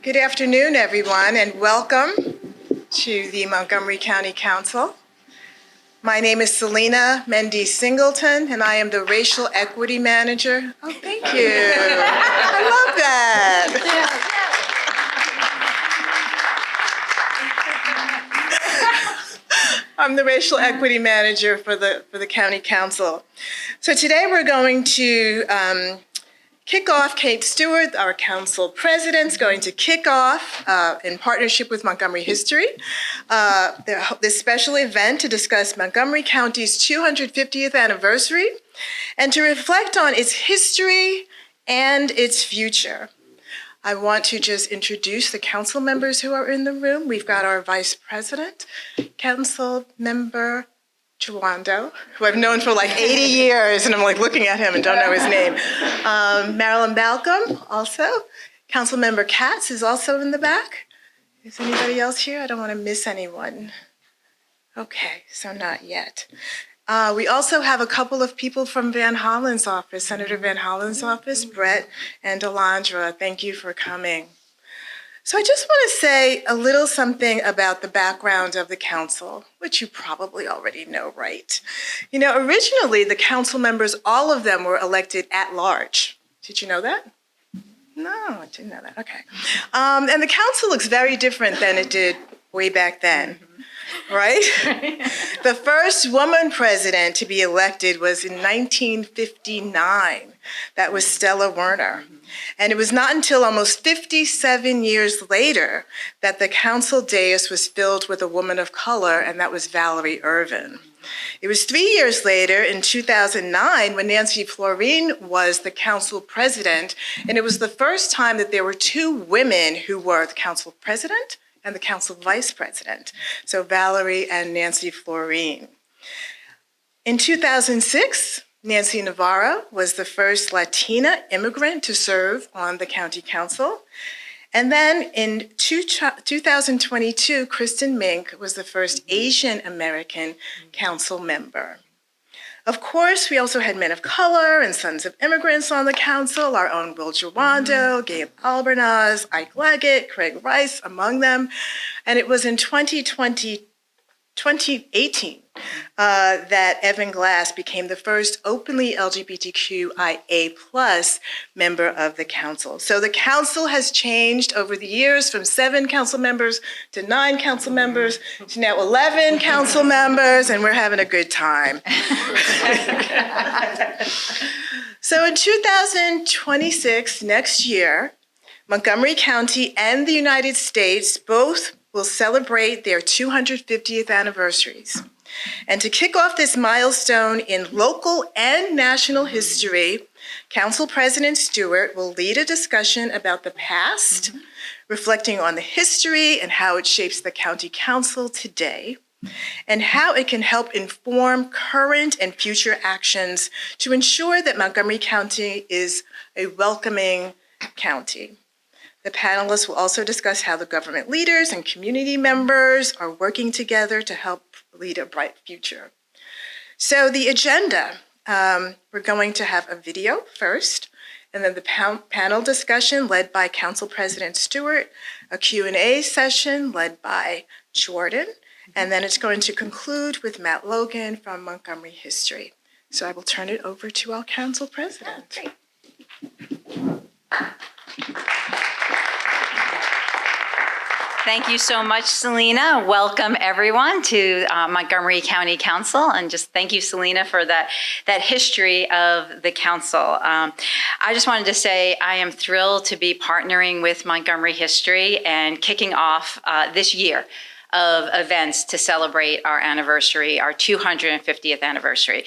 Good afternoon, everyone, and welcome to the Montgomery County Council. My name is Selena Mendy Singleton, and I am the Racial Equity Manager. Oh, thank you. I love that. I'm the Racial Equity Manager for the County Council. So today we're going to kick off. Kate Stewart, our council president, is going to kick off in partnership with Montgomery History this special event to discuss Montgomery County's 250th anniversary and to reflect on its history and its future. I want to just introduce the council members who are in the room. We've got our vice president, Council Member Chawando, who I've known for like 80 years, and I'm like looking at him and don't know his name. Marilyn Balcom, also. Councilmember Katz is also in the back. Is anybody else here? I don't want to miss anyone. Okay, so not yet. We also have a couple of people from Van Hollen's office, Senator Van Hollen's office, Brett and Delandra. Thank you for coming. So I just want to say a little something about the background of the council, which you probably already know, right? You know, originally the council members, all of them were elected at large. Did you know that? No, I didn't know that. Okay. And the council looks very different than it did way back then, right? The first woman president to be elected was in 1959. That was Stella Werner. And it was not until almost 57 years later that the council dais was filled with a woman of color, and that was Valerie Irvin. It was 3 years later, in 2009, when Nancy Florine was the council president, and it was the first time that there were two women who were the council president and the council vice president. So Valerie and Nancy Florine. In 2006, Nancy Navarro was the first Latina immigrant to serve on the county council. And then in 2022, Kristen Mink was the first Asian American council member. Of course, we also had men of color and sons of immigrants on the council, our own Will Jawando, Gabe Albernaz, Ike Leggett, Craig Rice, among them. And it was in 2018 that Evan Glass became the first openly LGBTQIA+ member of the council. So the council has changed over the years from 7 council members to 9 council members to now 11 council members, and we're having a good time. So in 2026, next year, Montgomery County and the United States both will celebrate their 250th anniversaries. And to kick off this milestone in local and national history, Council President Stewart will lead a discussion about the past, reflecting on the history and how it shapes the county council today, and how it can help inform current and future actions to ensure that Montgomery County is a welcoming county. The panelists will also discuss how the government leaders and community members are working together to help lead a bright future. So the agenda, we're going to have a video first, and then the panel discussion led by Council President Stewart, a Q&A session led by Jordan, and then it's going to conclude with Matt Logan from Montgomery History. So I will turn it over to our Council President. Great. Thank you so much, Selena. Welcome, everyone, to Montgomery County Council. And just thank you, Selena, for that history of the council. I just wanted to say I am thrilled to be partnering with Montgomery History and kicking off this year of events to celebrate our anniversary, our 250th anniversary.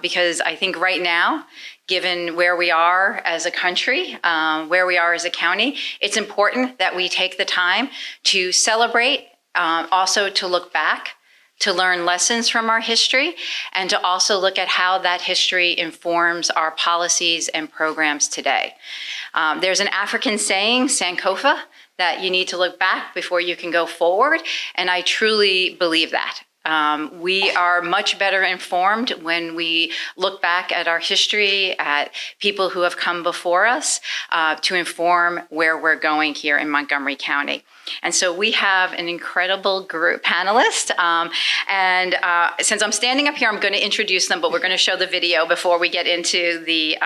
Because I think right now, given where we are as a country, where we are as a county, it's important that we take the time to celebrate, also to look back, to learn lessons from our history, and to also look at how that history informs our policies and programs today. There's an African saying, Sankofa, that you need to look back before you can go forward, and I truly believe that. We are much better informed when we look back at our history, at people who have come before us, to inform where we're going here in Montgomery County. And so we have an incredible group panelist. Since I'm standing up here, I'm going to introduce them, but we're going to show the video before we get into the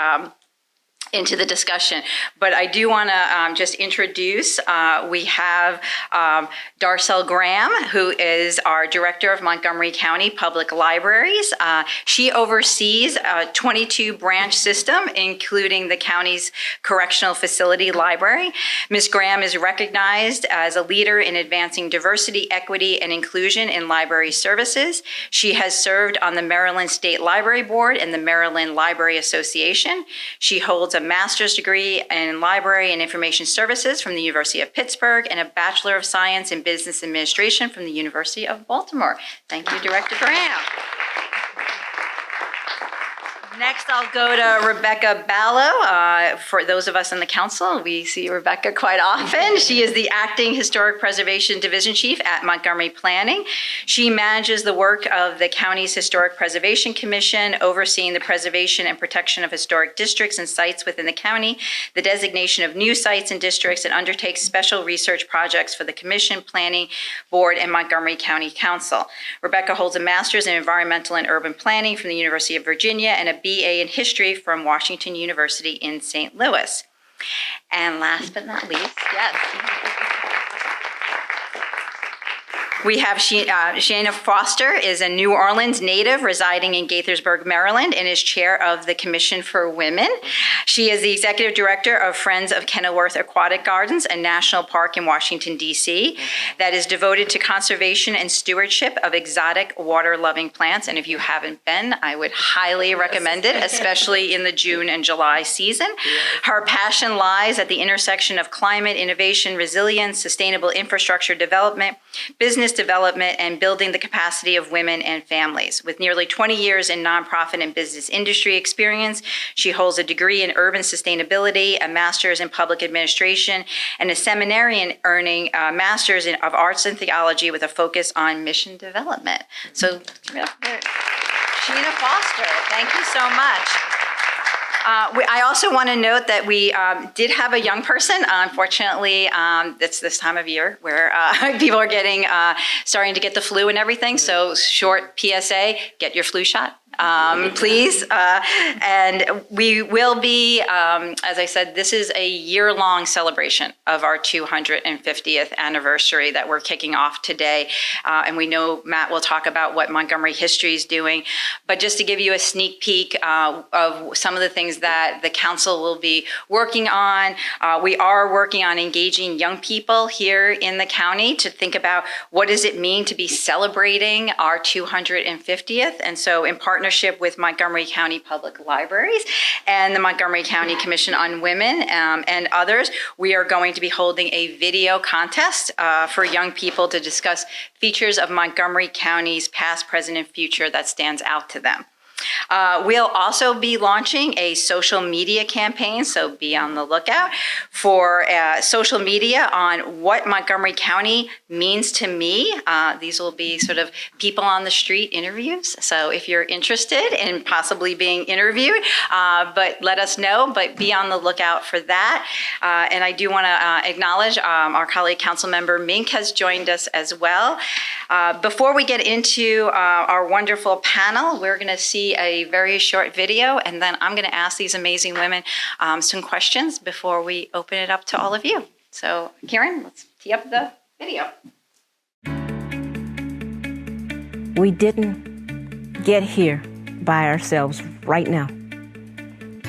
discussion. But I do want to just introduce, we have Darcel Graham, who is our Director of Montgomery County Public Libraries. She oversees a 22-branch system, including the county's correctional facility library. Ms. Graham is recognized as a leader in advancing diversity, equity, and inclusion in library services. She has served on the Maryland State Library Board and the Maryland Library Association. She holds a master's degree in library and information services from the University of Pittsburgh and a Bachelor of Science in Business Administration from the University of Baltimore. Thank you, Director Graham. Next, I'll go to Rebecca Ballo. For those of us in the council, we see Rebecca quite often. She is the Acting Historic Preservation Division Chief at Montgomery Planning. She manages the work of the county's Historic Preservation Commission, overseeing the preservation and protection of historic districts and sites within the county, the designation of new sites and districts, and undertakes special research projects for the Commission, Planning Board, and Montgomery County Council. Rebecca holds a master's in environmental and urban planning from the University of Virginia and a BA in history from Washington University in St. Louis. And last but not least, yes. We have Shana Foster is a New Orleans native residing in Gaithersburg, Maryland, and is chair of the Commission for Women. She is the executive director of Friends of Kenilworth Aquatic Gardens, a national park in Washington, D.C., that is devoted to conservation and stewardship of exotic water-loving plants. And if you haven't been, I would highly recommend it, especially in the June and July season. Her passion lies at the intersection of climate, innovation, resilience, sustainable infrastructure development, business development, and building the capacity of women and families. With nearly 20 years in nonprofit and business industry experience, she holds a degree in urban sustainability, a master's in public administration, and a seminarian earning a master's of arts and theology with a focus on mission development. So, Sheena Foster, thank you so much. I also want to note that we did have a young person. Unfortunately, it's this time of year where people are starting to get the flu and everything. So short PSA, get your flu shot. Please. And we will be, as I said, this is a year-long celebration of our 250th anniversary that we're kicking off today. And we know Matt will talk about what Montgomery history is doing. But just to give you a sneak peek of some of the things that the council will be working on, we are working on engaging young people here in the county to think about what does it mean to be celebrating our 250th. And so in partnership with Montgomery County Public Libraries and the Montgomery County Commission on Women and others, we are going to be holding a video contest for young people to discuss features of Montgomery County's past, present, and future that stands out to them. We'll also be launching a social media campaign, so be on the lookout for social media on what Montgomery County means to me. These will be sort of people on the street interviews. So if you're interested in possibly being interviewed, but let us know, but be on the lookout for that. And I do want to acknowledge our colleague Councilmember Mink has joined us as well. Before we get into our wonderful panel, we're going to see a very short video, and then I'm going to ask these amazing women some questions before we open it up to all of you. So, Karen, let's tee up the video. We didn't get here by ourselves right now.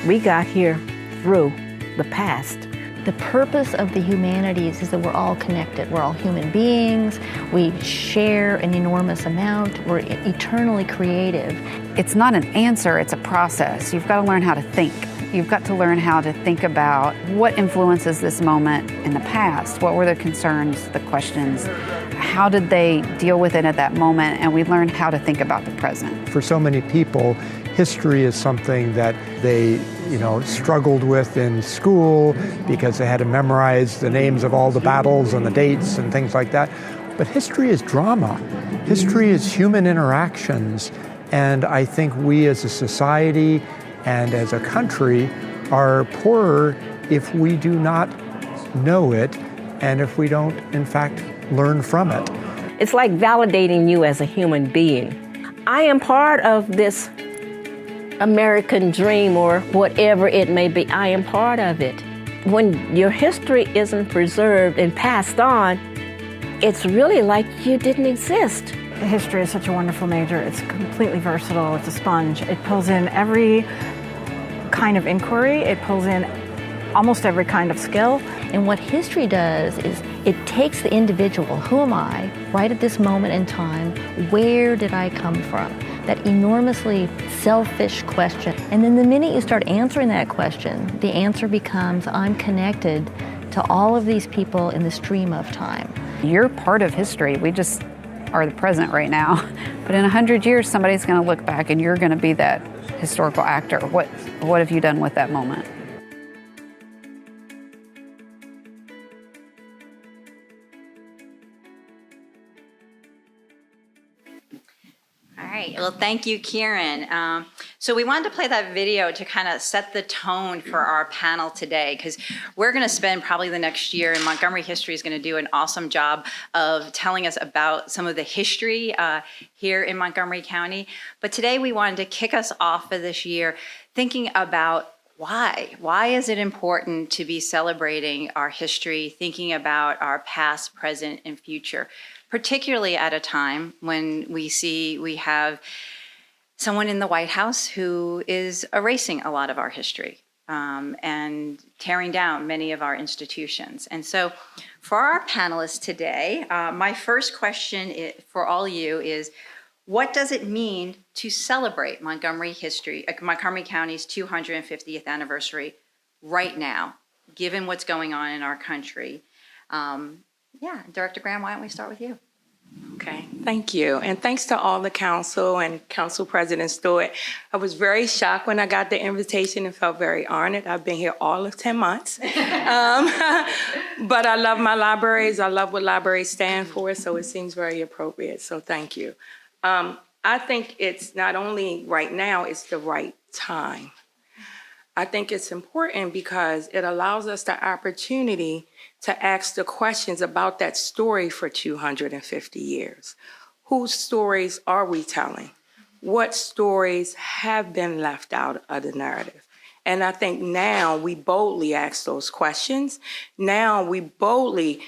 We got here through the past. The purpose of the humanities is that we're all connected. We're all human beings. We share an enormous amount. We're eternally creative. It's not an answer, it's a process. You've got to learn how to think. You've got to learn how to think about what influences this moment in the past. What were the concerns, the questions? How did they deal with it at that moment? And we learned how to think about the present. For so many people, history is something that they struggled with in school because they had to memorize the names of all the battles and the dates and things like that. But history is drama. History is human interactions. And I think we as a society and as a country are poorer if we do not know it and if we don't, in fact, learn from it. It's like validating you as a human being. I am part of this American dream or whatever it may be. I am part of it. When your history isn't preserved and passed on, it's really like you didn't exist. History is such a wonderful major. It's completely versatile. It's a sponge. It pulls in every kind of inquiry. It pulls in almost every kind of skill. And what history does is it takes the individual, who am I, right at this moment in time, where did I come from? That enormously selfish question. And then the minute you start answering that question, the answer becomes, I'm connected to all of these people in the stream of time. You're part of history. We just are the present right now. But in 100 years, somebody's going to look back and you're going to be that historical actor. What have you done with that moment? All right. Well, thank you, Kieran. So we wanted to play that video to kind of set the tone for our panel today, because we're going to spend probably the next year, and Montgomery History is going to do an awesome job of telling us about some of the history here in Montgomery County. But today we wanted to kick us off for this year thinking about why. Why is it important to be celebrating our history, thinking about our past, present, and future? Particularly at a time when we have someone in the White House who is erasing a lot of our history and tearing down many of our institutions. And so for our panelists today, my first question for all you is, what does it mean to celebrate Montgomery County's 250th anniversary right now, given what's going on in our country? Director Graham, why don't we start with you? Okay, thank you. And thanks to all the council and Council President Stewart. I was very shocked when I got the invitation and felt very honored. I've been here all of 10 months. But I love my libraries. I love what libraries stand for, so it seems very appropriate. So thank you. I think it's not only right now, it's the right time. I think it's important because it allows us the opportunity to ask the questions about that story for 250 years. Whose stories are we telling? What stories have been left out of the narrative? And I think now we boldly ask those questions. Now we boldly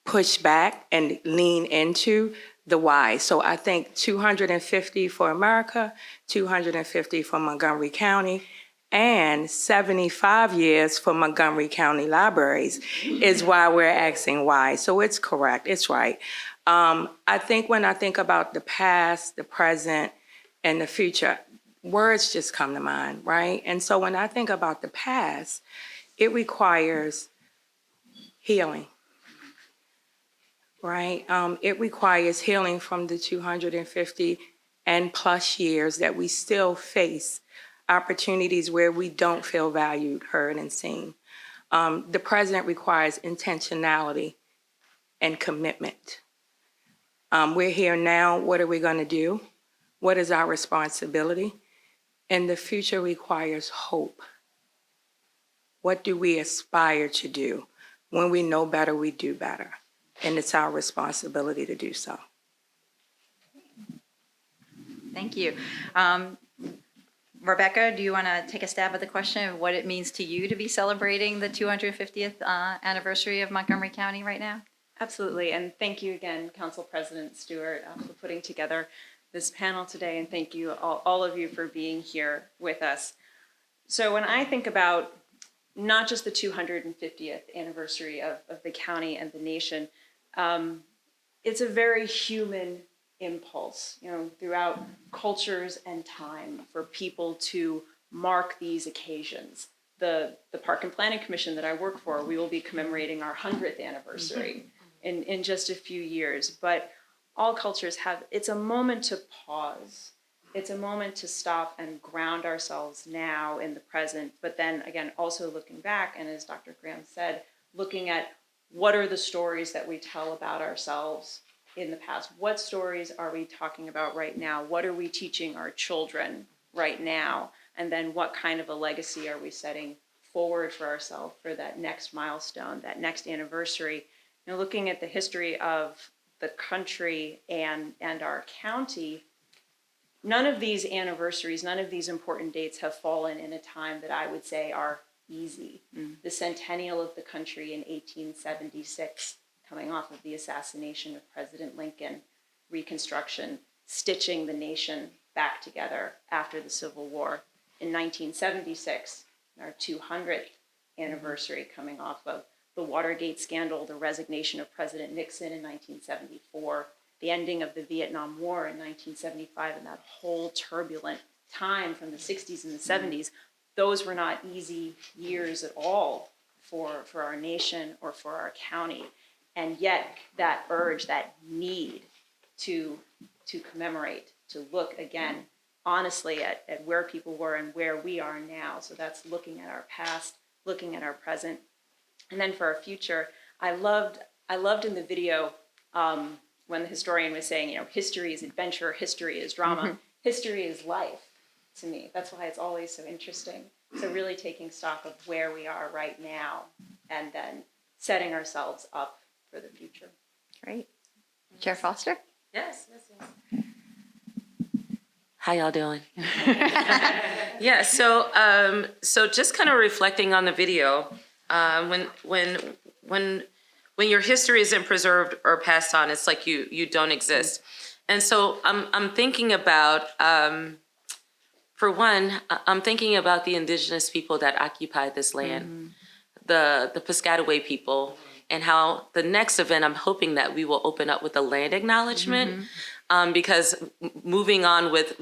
push back and lean into the why. So I think 250 for America, 250 for Montgomery County, and 75 years for Montgomery County Libraries is why we're asking why. So it's correct, it's right. I think when I think about the past, the present, and the future, words just come to mind, right? And so when I think about the past, it requires healing, right? It requires healing from the 250 and plus years that we still face opportunities where we don't feel valued, heard, and seen. The present requires intentionality and commitment. We're here now. What are we going to do? What is our responsibility? And the future requires hope. What do we aspire to do? When we know better, we do better. And it's our responsibility to do so. Thank you. Rebecca, do you want to take a stab at the question of what it means to you to be celebrating the 250th anniversary of Montgomery County right now? Absolutely, and thank you again, Council President Stewart, for putting together this panel today, and thank you, all of you, for being here with us. So when I think about not just the 250th anniversary of the county and the nation, it's a very human impulse, throughout cultures and time for people to mark these occasions. The Park and Planning Commission that I work for, we will be commemorating our 100th anniversary in just a few years. But all cultures it's a moment to pause. It's a moment to stop and ground ourselves now in the present, but then again, also looking back, and as Dr. Graham said, looking at what are the stories that we tell about ourselves in the past? What stories are we talking about right now? What are we teaching our children right now? And then what kind of a legacy are we setting forward for ourselves for that next milestone, that next anniversary? You know, looking at the history of the country and our county, none of these anniversaries, none of these important dates have fallen in a time that I would say are easy. The centennial of the country in 1876, coming off of the assassination of President Lincoln, Reconstruction, stitching the nation back together after the Civil War. In 1976, our 200th anniversary, coming off of the Watergate scandal, the resignation of President Nixon in 1974, the ending of the Vietnam War in 1975, and that whole turbulent time from the 60s and the 70s. Those were not easy years at all for our nation or for our county. And yet that urge, that need to commemorate, to look again honestly at where people were and where we are now. So that's looking at our past, looking at our present, and then for our future. I loved in the video when the historian was saying, you know, history is adventure, history is drama, history is life. To me, that's why it's always so interesting. So really taking stock of where we are right now and then setting ourselves up for the future. Great. Chair Foster? Yes. How y'all doing? Yeah, so just kind of reflecting on the video, when your history isn't preserved or passed on, it's like you don't exist. And so I'm thinking about, for one, I'm thinking about the indigenous people that occupied this land, the Piscataway people, and how the next event, I'm hoping that we will open up with a land acknowledgement, because moving on with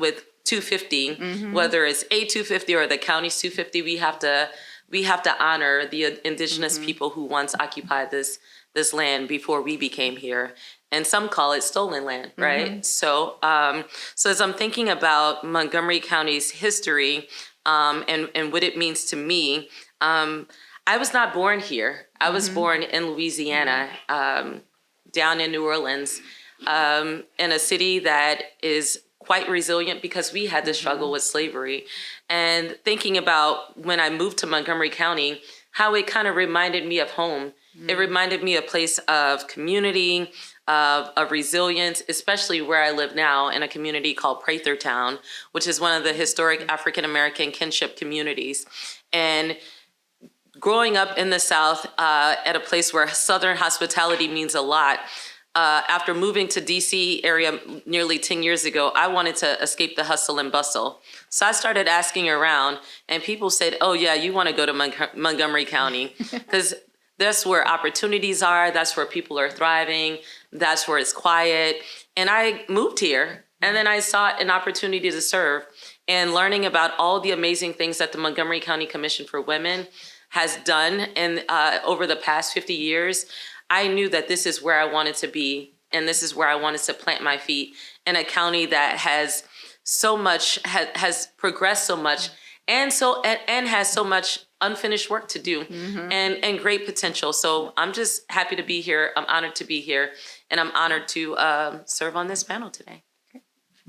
250, whether it's a 250 or the county's 250, we have to honor the indigenous people who once occupied this land before we became here. And some call it stolen land, right? So as I'm thinking about Montgomery County's history and what it means to me, I was not born here. I was born in Louisiana, down in New Orleans, in a city that is quite resilient because we had to struggle with slavery. And thinking about when I moved to Montgomery County, how it kind of reminded me of home. It reminded me of a place of community, of resilience, especially where I live now in a community called Prathertown, which is one of the historic African-American kinship communities. And growing up in the South at a place where Southern hospitality means a lot, after moving to DC area nearly 10 years ago, I wanted to escape the hustle and bustle. So I started asking around, and people said, oh yeah, you want to go to Montgomery County because that's where opportunities are, that's where people are thriving, that's where it's quiet. And I moved here, and then I saw an opportunity to serve, and learning about all the amazing things that the Montgomery County Commission for Women has done over the past 50 years, I knew that this is where I wanted to be, and this is where I wanted to plant my feet in a county that has so much, has progressed so much, and has so much unfinished work to do, and great potential. So I'm just happy to be here. I'm honored to be here, and I'm honored to serve on this panel today.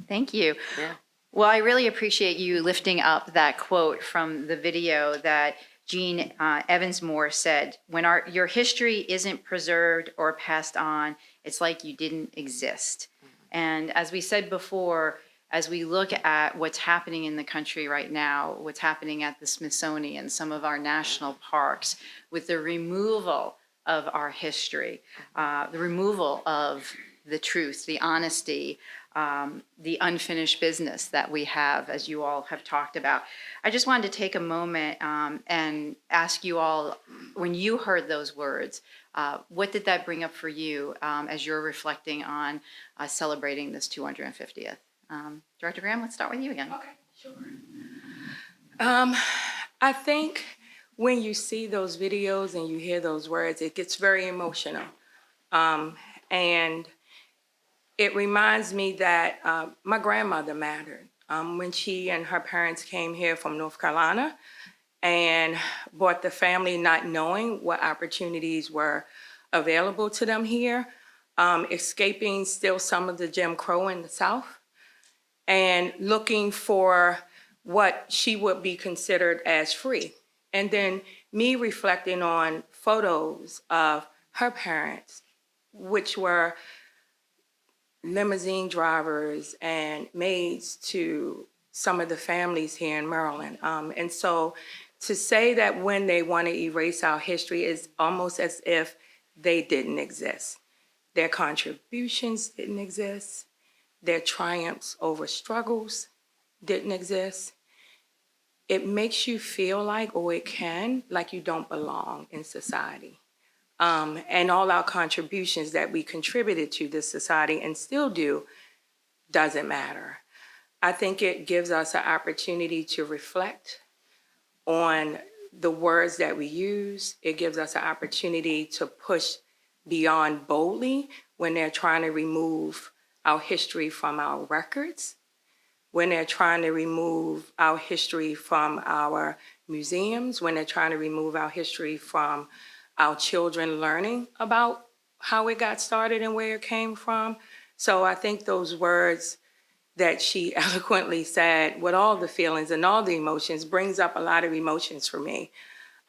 Thank you. Yeah. Well, I really appreciate you lifting up that quote from the video that Jean Evans-Moore said, when your history isn't preserved or passed on, it's like you didn't exist. And as we said before, as we look at what's happening in the country right now, what's happening at the Smithsonian, some of our national parks, with the removal of our history, the removal of the truth, the honesty, the unfinished business that we have, as you all have talked about. I just wanted to take a moment and ask you all, when you heard those words, what did that bring up for you as you're reflecting on celebrating this 250th? Director Graham, let's start with you again. Okay, sure. I think when you see those videos and you hear those words, it gets very emotional. And it reminds me that my grandmother mattered when she and her parents came here from North Carolina and brought the family, not knowing what opportunities were available to them here. escaping still some of the Jim Crow in the South, and looking for what she would be considered as free. And then me reflecting on photos of her parents, which were limousine drivers and maids to some of the families here in Maryland. And so to say that when they want to erase our history is almost as if they didn't exist. Their contributions didn't exist. Their triumphs over struggles didn't exist. It makes you feel like, or it can, like you don't belong in society. And all our contributions that we contributed to this society and still do doesn't matter. I think it gives us an opportunity to reflect on the words that we use. It gives us an opportunity to push beyond boldly when they're trying to remove our history from our records, when they're trying to remove our history from our museums, when they're trying to remove our history from our children learning about how it got started and where it came from. So I think those words that she eloquently said with all the feelings and all the emotions brings up a lot of emotions for me.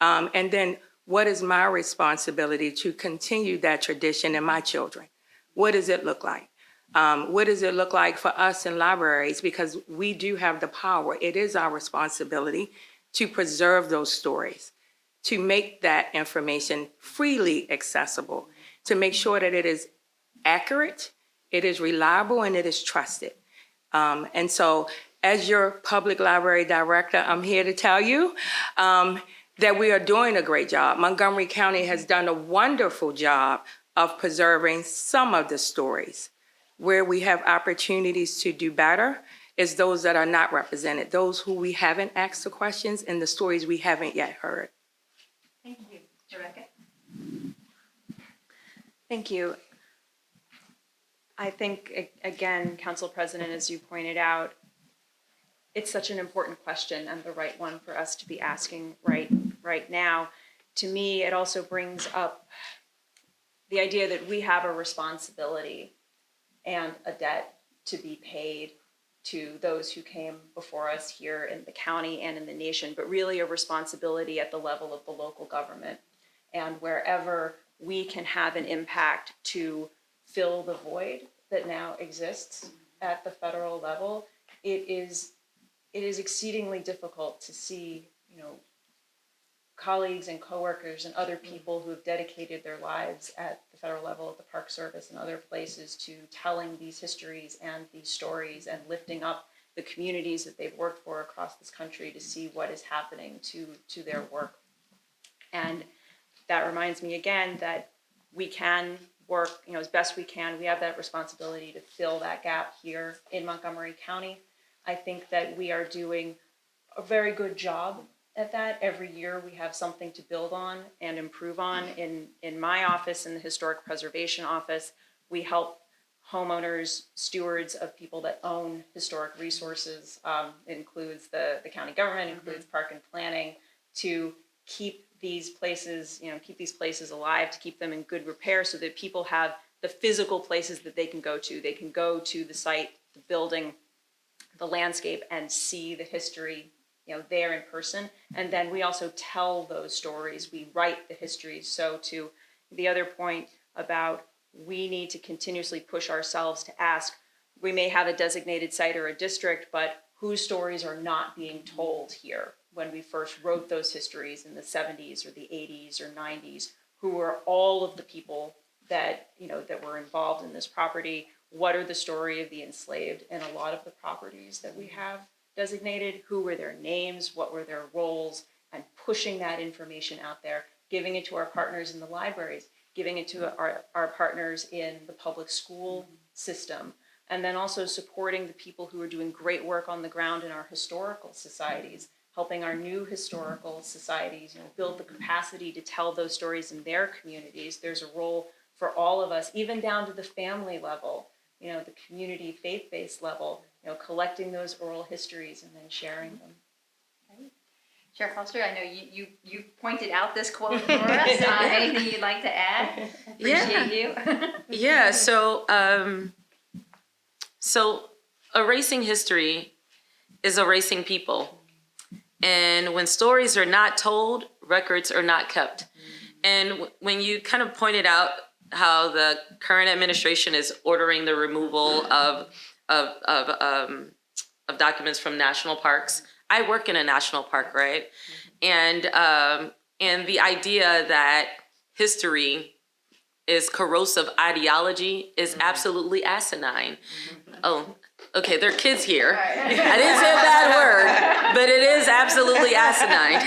And then what is my responsibility to continue that tradition in my children? What does it look like? What does it look like for us in libraries? Because we do have the power. It is our responsibility to preserve those stories, to make that information freely accessible, to make sure that it is accurate, it is reliable, and it is trusted. And so as your public library director, I'm here to tell you that we are doing a great job. Montgomery County has done a wonderful job of preserving some of the stories. Where we have opportunities to do better is those that are not represented, those who we haven't asked the questions and the stories we haven't yet heard. Thank you. Rebecca? Thank you. I think, again, Council President, as you pointed out, it's such an important question and the right one for us to be asking right now. To me, it also brings up the idea that we have a responsibility and a debt to be paid to those who came before us here in the county and in the nation, but really a responsibility at the level of the local government. And wherever we can have an impact to fill the void that now exists at the federal level, it is exceedingly difficult to see, colleagues and coworkers and other people who have dedicated their lives at the federal level, at the Park Service and other places, to telling these histories and these stories and lifting up the communities that they've worked for across this country to see what is happening to their work. And that reminds me again that we can work, as best we can. We have that responsibility to fill that gap here in Montgomery County. I think that we are doing a very good job at that. Every year we have something to build on and improve on. In my office, in the Historic Preservation Office, we help homeowners, stewards of people that own historic resources, includes the county government, includes park and planning, to keep these places, keep these places alive, to keep them in good repair so that people have the physical places that they can go to. They can go to the site, the building, the landscape, and see the history there in person. And then we also tell those stories. We write the histories. So to the other point about we need to continuously push ourselves to ask, we may have a designated site or a district, but whose stories are not being told here? When we first wrote those histories in the 70s or the 80s or 90s, who were all of the people that, that were involved in this property? What are the story of the enslaved in a lot of the properties that we have designated? Who were their names? What were their roles? And pushing that information out there, giving it to our partners in the libraries, giving it to our partners in the public school system, and then also supporting the people who are doing great work on the ground in our historical societies, helping our new historical societies build the capacity to tell those stories in their communities. There's a role for all of us, even down to the family level, the community faith-based level, collecting those oral histories and then sharing them. Chair Foster, I know you pointed out this quote for us. Anything you'd like to add? Appreciate you. Yeah. So erasing history is erasing people. And when stories are not told, records are not kept. And when you kind of pointed out how the current administration is ordering the removal of documents from national parks, I work in a national park, right? And the idea that history is corrosive ideology is absolutely asinine. Oh, okay, there are kids here. I didn't say a bad word, but it is absolutely asinine.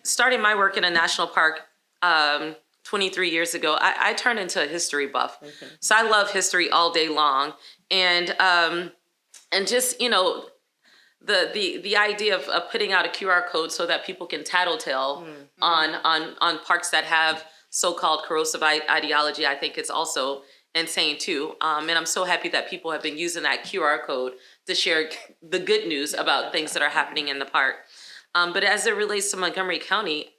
Starting my work in a national park 23 years ago, I turned into a history buff. So I love history all day long. And just, the idea of putting out a QR code so that people can tattletale on parks that have so-called corrosive ideology, I think it's also insane too. And I'm so happy that people have been using that QR code to share the good news about things that are happening in the park. But as it relates to Montgomery County,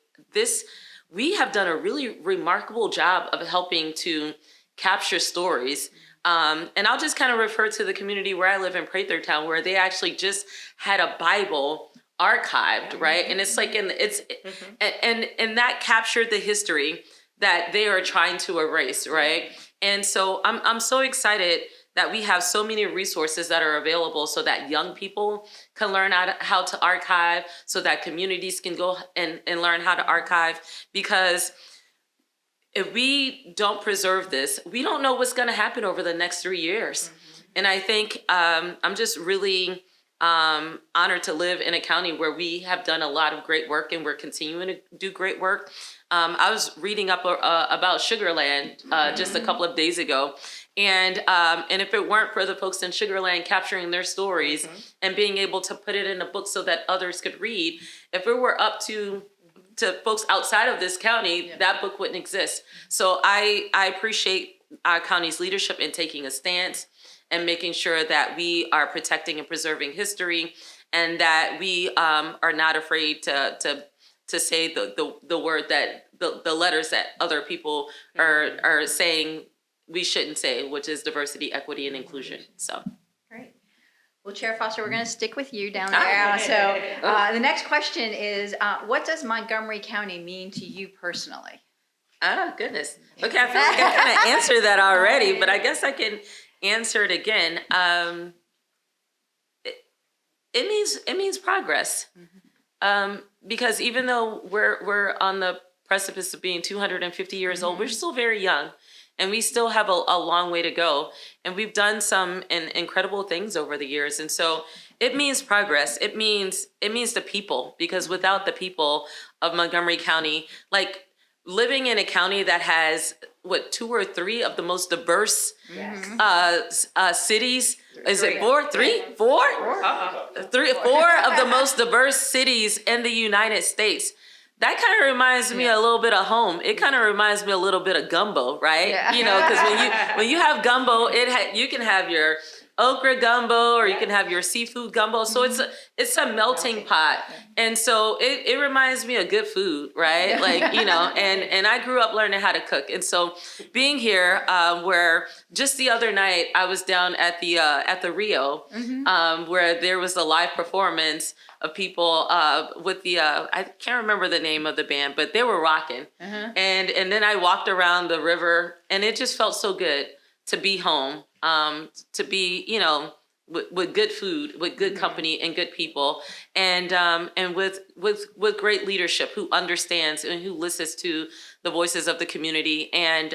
we have done a really remarkable job of helping to capture stories. And I'll just kind of refer to the community where I live in Prathertown, where they actually just had a Bible archived, right? And it's like, and that captured the history that they are trying to erase, right? And so I'm so excited that we have so many resources that are available so that young people can learn how to archive, so that communities can go and learn how to archive. Because if we don't preserve this, we don't know what's going to happen over the next 3 years. And I think I'm just really honored to live in a county where we have done a lot of great work and we're continuing to do great work. I was reading up about Sugarland just a couple of days ago. And if it weren't for the folks in Sugarland capturing their stories and being able to put it in a book so that others could read, if it were up to folks outside of this county, that book wouldn't exist. So I appreciate our county's leadership in taking a stance and making sure that we are protecting and preserving history, and that we are not afraid to say the word that the letters that other people are saying we shouldn't say, which is diversity, equity, and inclusion. So. Great. Well, Chair Foster, we're going to stick with you down there. So the next question is, what does Montgomery County mean to you personally? Oh, goodness. Okay, I feel like I kind of answered that already, but I guess I can answer it again. It means progress. Because even though we're on the precipice of being 250 years old, we're still very young. And we still have a long way to go. And we've done some incredible things over the years. And so it means progress. It means the people, because without the people of Montgomery County, like living in a county that has 2 or 3 of the most diverse cities. Is it 4? 3? 4? 4 of the most diverse cities in the United States. That kind of reminds me a little bit of home. It kind of reminds me a little bit of gumbo, right? Yeah. Because when you have gumbo, you can have your okra gumbo or you can have your seafood gumbo. So it's a melting pot. And so it reminds me of good food, right? Like, and I grew up learning how to cook. And so being here, where just the other night I was down at the Rio, where there was a live performance of people with I can't remember the name of the band, but they were rocking. And then I walked around the river, and it just felt so good to be home, to be, with good food, with good company and good people, and with great leadership who understands and who listens to the voices of the community. And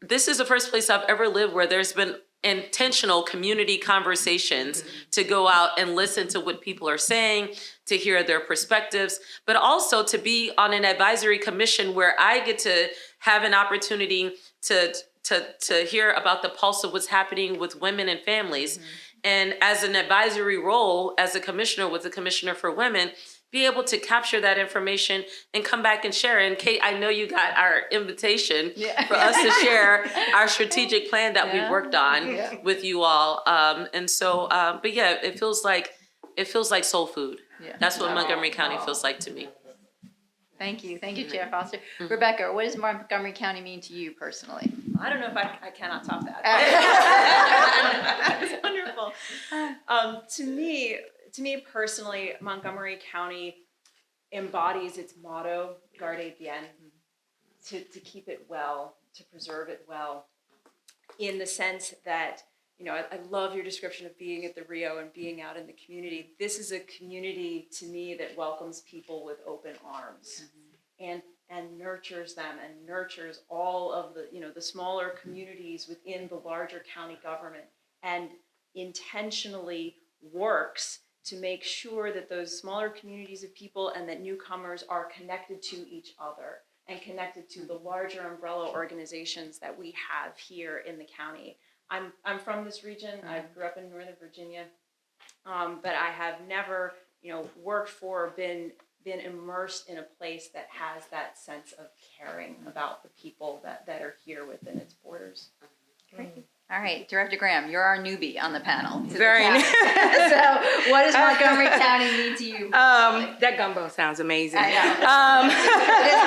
this is the first place I've ever lived where there's been intentional community conversations to go out and listen to what people are saying, to hear their perspectives, but also to be on an advisory commission where I get to have an opportunity to hear about the pulse of what's happening with women and families. And as an advisory role, as a commissioner with the Commissioner for Women, be able to capture that information and come back and share. And Kate, I know you got our invitation for us to share our strategic plan that we've worked on with you all. And so, but yeah, it feels like soul food. Yeah. That's what Montgomery County feels like to me. Thank you, Chair Foster. Rebecca, what does Montgomery County mean to you personally? I don't know if I cannot top that. It's wonderful. To me personally, Montgomery County embodies its motto, Garde Bien, to keep it well, to preserve it well, in the sense that, I love your description of being at the Rio and being out in the community. This is a community to me that welcomes people with open arms and nurtures them and nurtures all of the, the smaller communities within the larger county government, and intentionally works to make sure that those smaller communities of people and that newcomers are connected to each other and connected to the larger umbrella organizations that we have here in the county. I'm from this region. I grew up in Northern Virginia, but I have never, worked for or been immersed in a place that has that sense of caring about the people that are here within its borders. Great. All right, Director Graham, you're our newbie on the panel. Very nice. So, what does Montgomery County mean to you? That gumbo sounds amazing. I know. It is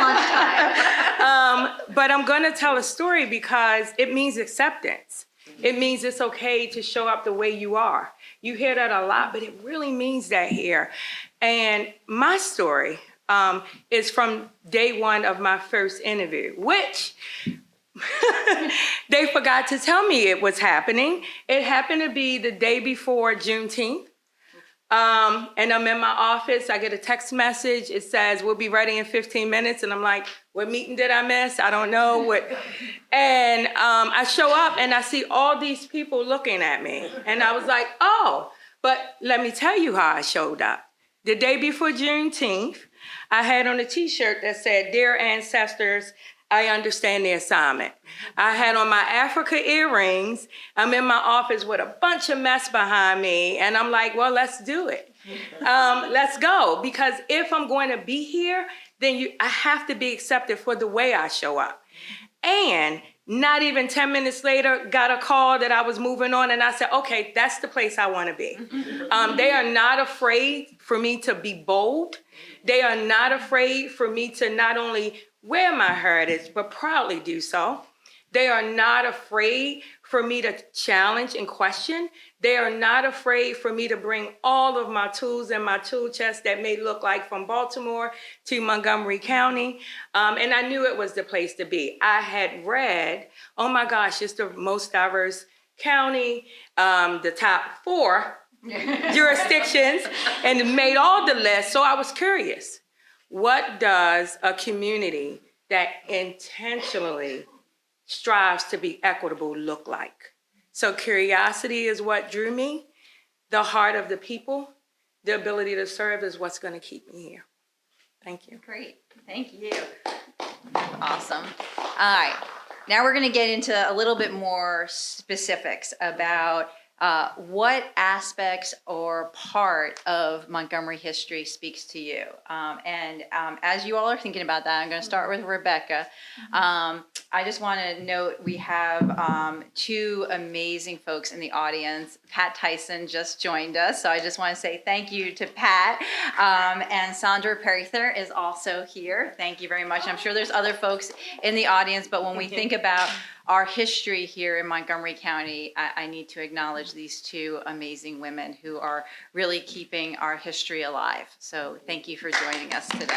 lunchtime. But I'm going to tell a story because it means acceptance. It means it's okay to show up the way you are. You hear that a lot, but it really means that here. And my story is from day one of my first interview, which they forgot to tell me it was happening. It happened to be the day before Juneteenth. And I'm in my office. I get a text message. It says, we'll be ready in 15 minutes. And I'm like, what meeting did I miss? I don't know what. And I show up and I see all these people looking at me. And I was like, oh, but let me tell you how I showed up. The day before Juneteenth, I had on a t-shirt that said, Dear Ancestors, I understand the assignment. I had on my Africa earrings. I'm in my office with a bunch of mess behind me. And I'm like, well, let's do it. Let's go. Because if I'm going to be here, then I have to be accepted for the way I show up. And not even 10 minutes later, got a call that I was moving on. And I said, okay, that's the place I want to be. They are not afraid for me to be bold. They are not afraid for me to not only wear my heritage, but proudly do so. They are not afraid for me to challenge and question. They are not afraid for me to bring all of my tools in my tool chest that may look like from Baltimore to Montgomery County. And I knew it was the place to be. I had read, oh my gosh, it's the most diverse county, the top 4 jurisdictions, and made all the lists. So I was curious. What does a community that intentionally strives to be equitable look like? So curiosity is what drew me. The heart of the people, the ability to serve is what's going to keep me here. Thank you. Great. Thank you. Awesome. All right. Now we're going to get into a little bit more specifics about what aspects or part of Montgomery history speaks to you? As you all are thinking about that, I'm going to start with Rebecca. I just want to note we have 2 amazing folks in the audience. Pat Tyson just joined us, so I just want to say thank you to Pat. And Sandra Perither is also here. Thank you very much. I'm sure there's other folks in the audience, but when we think about our history here in Montgomery County, I need to acknowledge these 2 amazing women who are really keeping our history alive. So thank you for joining us today.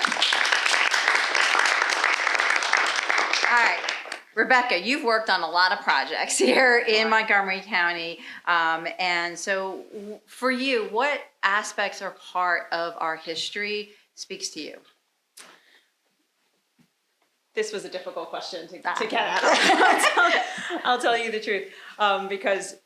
All right, Rebecca, you've worked on a lot of projects here in Montgomery County. And so for you, what aspects or part of our history speaks to you? This was a difficult question to get at. I'll tell you the truth, because,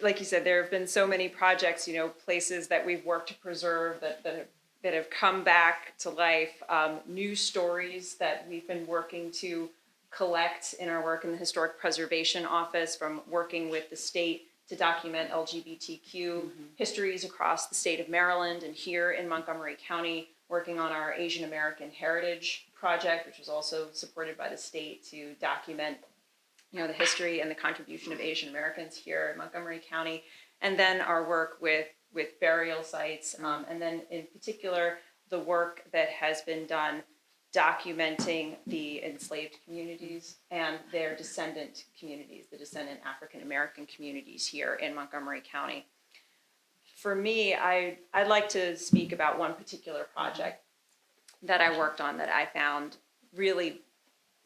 like you said, there have been so many projects, places that we've worked to preserve that have come back to life, new stories that we've been working to collect in our work in the Historic Preservation Office, from working with the state to document LGBTQ histories across the state of Maryland and here in Montgomery County, working on our Asian American Heritage Project, which was also supported by the state to document, the history and the contribution of Asian Americans here in Montgomery County, and then our work with burial sites, and then in particular, the work that has been done documenting the enslaved communities and their descendant communities, the descendant African American communities here in Montgomery County. For me, I'd like to speak about one particular project that I worked on that I found really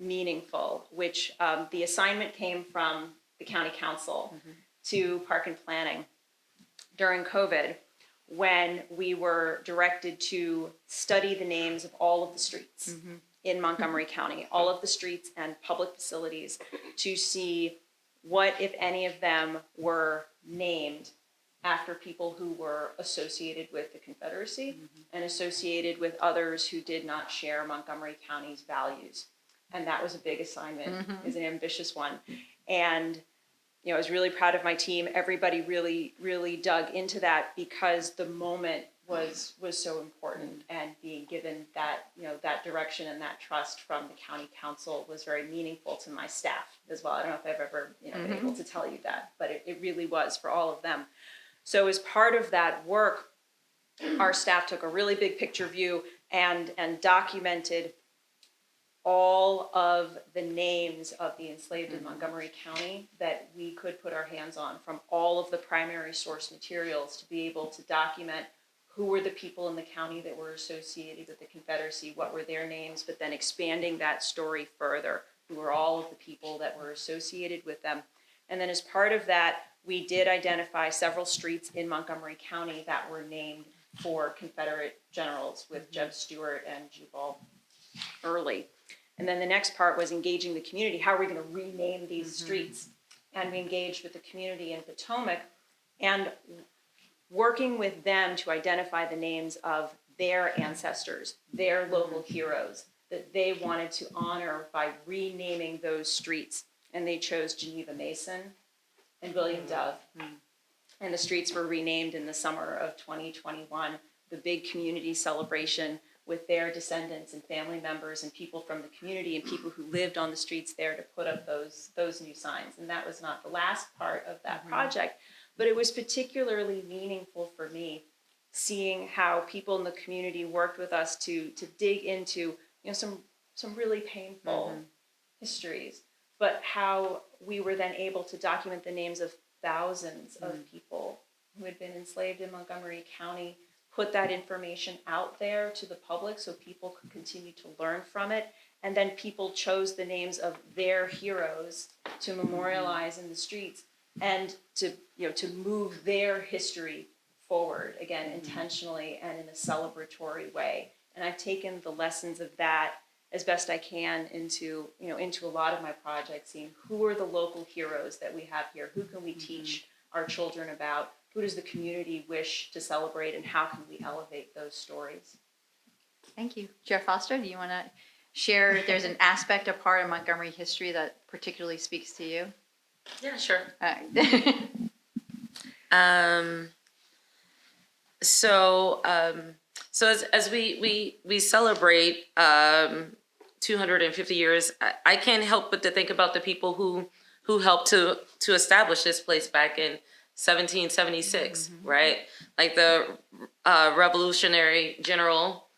meaningful, which the assignment came from the county council to Park and Planning during COVID, when we were directed to study the names of all of the streets in Montgomery County, all of the streets and public facilities, to see what, if any of them, were named after people who were associated with the Confederacy and associated with others who did not share Montgomery County's values. And that was a big assignment. It was an ambitious one. And I was really proud of my team. Everybody really, really dug into that because the moment was so important, and being given that, that direction and that trust from the county council was very meaningful to my staff as well. I don't know if I've ever, been able to tell you that, but it really was for all of them. So as part of that work, our staff took a really big picture view and documented all of the names of the enslaved in Montgomery County that we could put our hands on from all of the primary source materials, to be able to document who were the people in the county that were associated with the Confederacy, what were their names, but then expanding that story further, who were all of the people that were associated with them. And then as part of that, we did identify several streets in Montgomery County that were named for Confederate generals, with Jeb Stewart and Jubal Early. And then the next part was engaging the community. How are we going to rename these streets? And we engaged with the community in Potomac and working with them to identify the names of their ancestors, their local heroes that they wanted to honor by renaming those streets. And they chose Geneva Mason and William Dove. And the streets were renamed in the summer of 2021, the big community celebration with their descendants and family members and people from the community and people who lived on the streets there to put up those new signs. And that was not the last part of that project, but it was particularly meaningful for me, seeing how people in the community worked with us to dig into some really painful histories, but how we were then able to document the names of thousands of people who had been enslaved in Montgomery County, put that information out there to the public so people could continue to learn from it. And then people chose the names of their heroes to memorialize in the streets and to move their history forward, again, intentionally and in a celebratory way. And I've taken the lessons of that as best I can into a lot of my projects, seeing who are the local heroes that we have here, who can we teach our children about, who does the community wish to celebrate, and how can we elevate those stories? Thank you. Chair Foster, do you want to share if there's an aspect or part of Montgomery history that particularly speaks to you? Yeah, sure. So as we celebrate 250 years, I can't help but to think about the people who helped to establish this place back in 1776, right? Like the Revolutionary General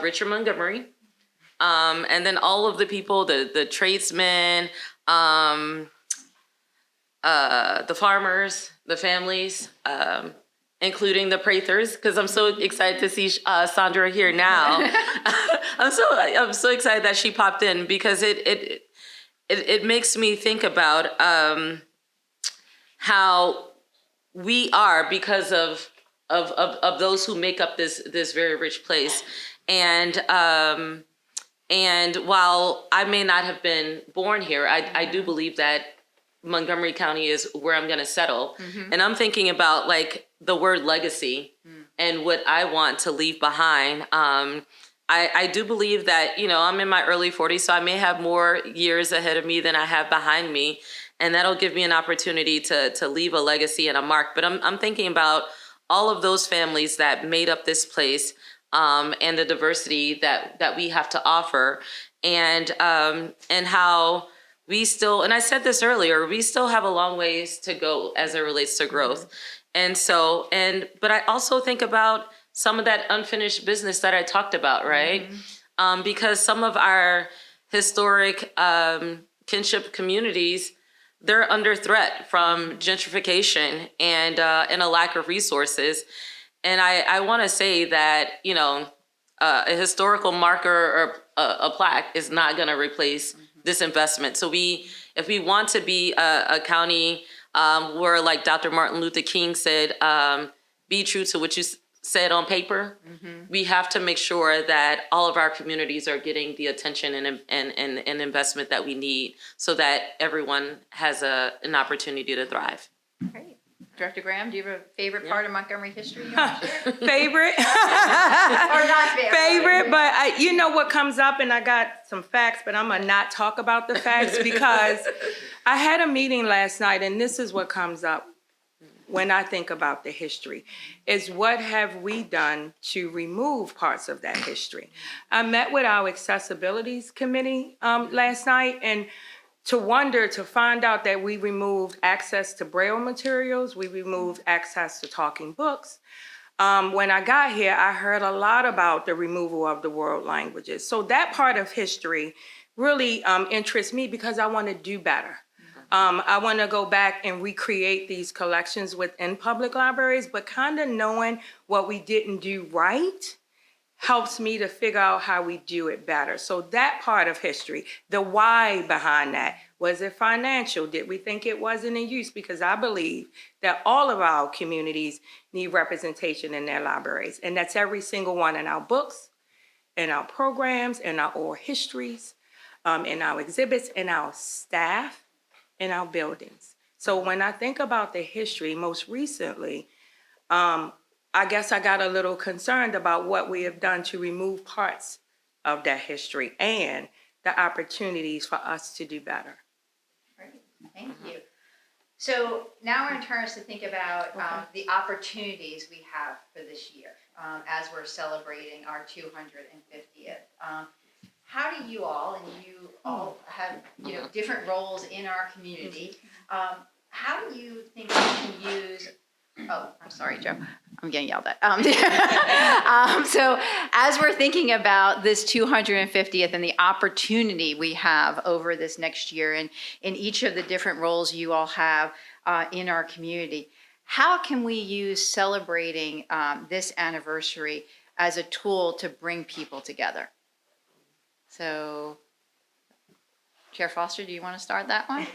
Richard Montgomery, and then all of the people, the tradesmen, the farmers, the families, including the Prathers, because I'm so excited to see Sandra here now. I'm so excited that she popped in, because it makes me think about how we are, because of those who make up this very rich place. And while I may not have been born here, I do believe that Montgomery County is where I'm going to settle. And I'm thinking about like the word legacy and what I want to leave behind. I do believe that, I'm in my early 40s, so I may have more years ahead of me than I have behind me. and that'll give me an opportunity to leave a legacy and a mark. But I'm thinking about all of those families that made up this place, and the diversity that we have to offer, and how we still, and I said this earlier, we still have a long ways to go as it relates to growth. And so, but I also think about some of that unfinished business that I talked about, right? Because some of our historic kinship communities, they're under threat from gentrification and a lack of resources. And I want to say that, a historical marker or a plaque is not going to replace this investment. So if we want to be a county where, like Dr. Martin Luther King said, be true to what you said on paper, we have to make sure that all of our communities are getting the attention and investment that we need so that everyone has an opportunity to thrive. Great. Director Graham, do you have a favorite part of Montgomery history you want to share? Favorite? Or not favorite? Favorite, but you know what comes up, and I got some facts, but I'm going to not talk about the facts because I had a meeting last night, and this is what comes up when I think about the history, is what have we done to remove parts of that history? I met with our accessibilities committee last night, and to find out that we removed access to Braille materials, we removed access to talking books. When I got here, I heard a lot about the removal of the world languages. So that part of history really interests me because I want to do better. I want to go back and recreate these collections within public libraries, but kind of knowing what we didn't do right helps me to figure out how we do it better. So that part of history, the why behind that, was it financial? Did we think it wasn't in use? Because I believe that all of our communities need representation in their libraries. And that's every single one in our books, in our programs, in our oral histories, in our exhibits, in our staff, in our buildings. So when I think about the history, most recently, I guess I got a little concerned about what we have done to remove parts of that history and the opportunities for us to do better. Great, thank you. So now we're in turns to think about the opportunities we have for this year as we're celebrating our 250th. How do you all, and you all have different roles in our community, how do you think we can use, oh, I'm sorry, Joe. I'm getting yelled at. So as we're thinking about this 250th and the opportunity we have over this next year and in each of the different roles you all have in our community, how can we use celebrating this anniversary as a tool to bring people together? So, Chair Foster, do you want to start that one?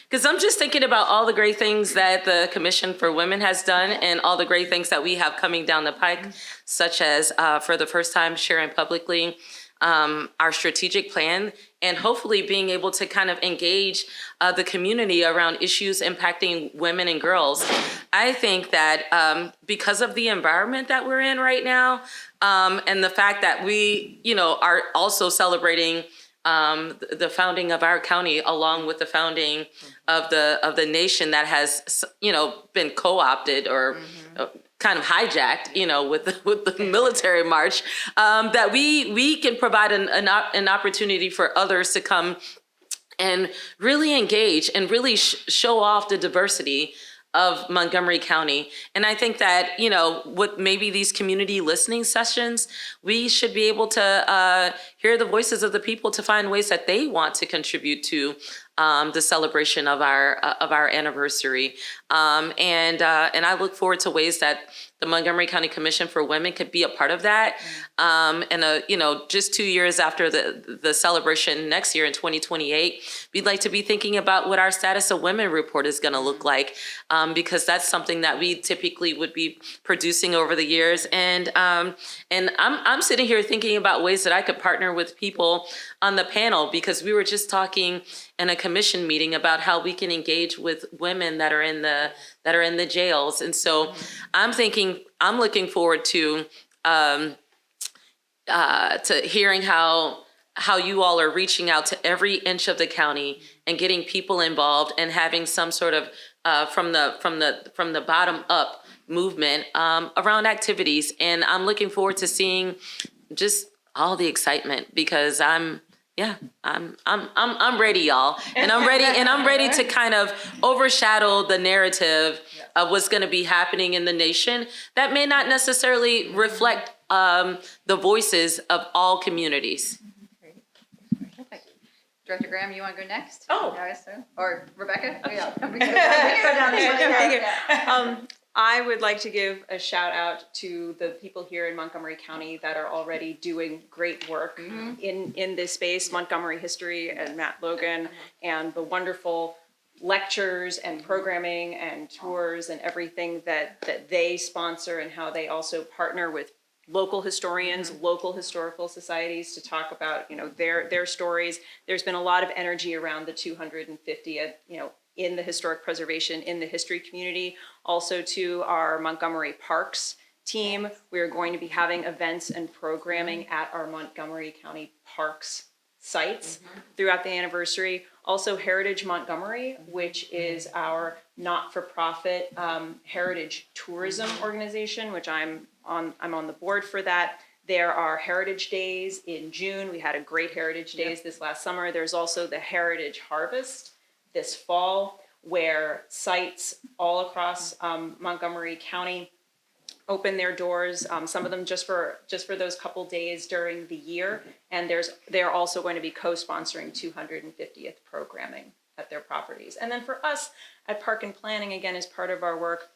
Because I'm just thinking about all the great things that the Commission for Women has done and all the great things that we have coming down the pike, such as for the first time sharing publicly our strategic plan and hopefully being able to kind of engage the community around issues impacting women and girls. I think that because of the environment that we're in right now, and the fact that we, are also celebrating the founding of our county, along with the founding of the nation that has, been co-opted or kind of hijacked, with the military march, that we can provide an opportunity for others to come and really engage and really show off the diversity of Montgomery County. And I think that, with maybe these community listening sessions, we should be able to hear the voices of the people to find ways that they want to contribute to the celebration of our anniversary. And I look forward to ways that the Montgomery County Commission for Women could be a part of that. And just 2 years after the celebration next year in 2028, we'd like to be thinking about what our Status of Women report is going to look like, because that's something that we typically would be producing over the years. And I'm sitting here thinking about ways that I could partner with people on the panel, because we were just talking in a commission meeting about how we can engage with women that are in the jails. And so I'm looking forward to to hearing how you all are reaching out to every inch of the county and getting people involved and having some sort of from the bottom up movement around activities. And I'm looking forward to seeing just all the excitement, because I'm ready, y'all. And I'm ready to kind of overshadow the narrative of what's going to be happening in the nation that may not necessarily reflect the voices of all communities. Perfect. Director Graham, you want to go next? Oh. I guess so. Or Rebecca? Oh, yeah. I would like to give a shout out to the people here in Montgomery County that are already doing great work in this space, Montgomery History and Matt Logan, and the wonderful lectures and programming and tours and everything that they sponsor, and how they also partner with local historians, local historical societies to talk about, their stories. There's been a lot of energy around the 250th, in the historic preservation, in the history community. Also to our Montgomery Parks team, we're going to be having events and programming at our Montgomery County Parks sites throughout the anniversary. Also Heritage Montgomery, which is our not-for-profit heritage tourism organization, which I'm on the board for that. There are Heritage Days in June. We had a great Heritage Days this last summer. There's also the Heritage Harvest this fall, where sites all across Montgomery County open their doors. Some of them just for those couple days during the year, and they're also going to be co-sponsoring 250th programming at their properties. And then for us at Park and Planning, again, as part of our work,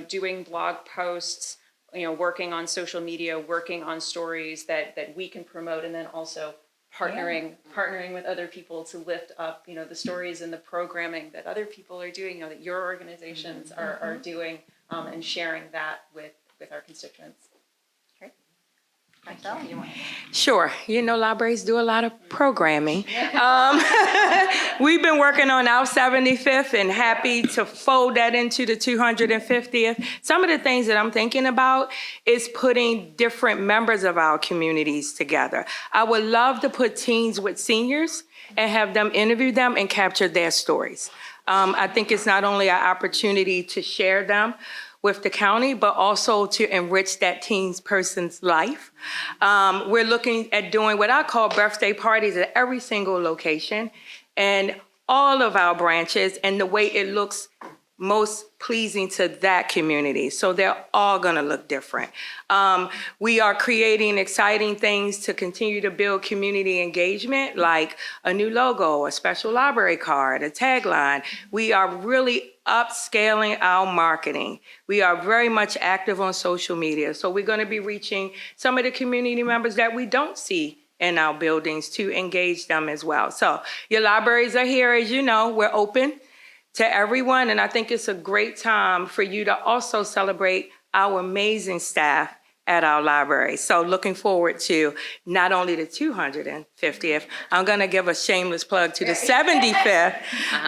doing blog posts, working on social media, working on stories that we can promote, and then also partnering with other people to lift up, the stories and the programming that other people are doing, that your organizations are doing, and sharing that with our constituents. Great. Marcel, you want? Sure. Libraries do a lot of programming. We've been working on our 75th and happy to fold that into the 250th. Some of the things that I'm thinking about is putting different members of our communities together. I would love to put teens with seniors and have them interview them and capture their stories. I think it's not only an opportunity to share them with the county, but also to enrich that teen person's life. We're looking at doing what I call birthday parties at every single location and all of our branches, and the way it looks most pleasing to that community. So they're all gonna look different. We are creating exciting things to continue to build community engagement, like a new logo, a special library card, a tagline. We are really upscaling our marketing. We are very much active on social media. So we're gonna be reaching some of the community members that we don't see in our buildings to engage them as well. So your libraries are here, as you know, we're open to everyone. And I think it's a great time for you to also celebrate our amazing staff at our library. So looking forward to not only the 250th, I'm gonna give a shameless plug to the 75th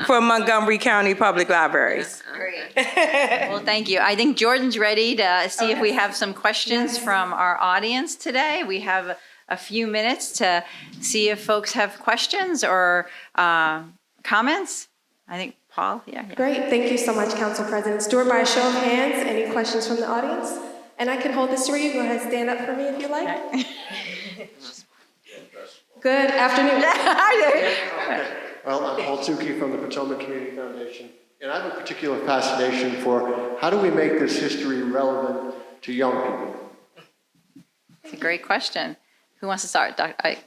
for Montgomery County Public Libraries. Great. Well, thank you. I think Jordan's ready to see if we have some questions from our audience today. We have a few minutes to see if folks have questions or comments. I think Paul, yeah. Great, thank you so much, Council President Stewart. By a show of hands, any questions from the audience? And I can hold this for you. Go ahead, stand up for me if you like. Good afternoon. Well, I'm Paul Tukey from the Potomac Community Foundation, and I have a particular fascination for how do we make this history relevant to young people? It's a great question. Who wants to start?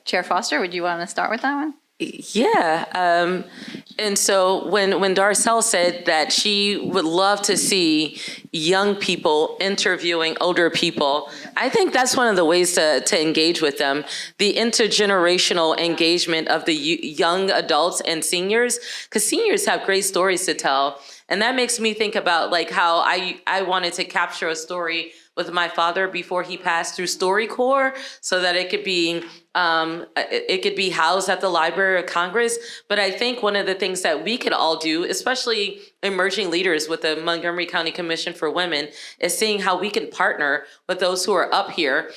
Chair Foster, would you want to start with that one? Yeah, and so when Darcel said that she would love to see young people interviewing older people, I think that's one of the ways to engage with them. The intergenerational engagement of the young adults and seniors, because seniors have great stories to tell. And that makes me think about like how I wanted to capture a story with my father before he passed through StoryCorps, so that it could be housed at the Library of Congress. But I think one of the things that we could all do, especially emerging leaders with the Montgomery County Commission for Women, is seeing how we can partner with those who are up here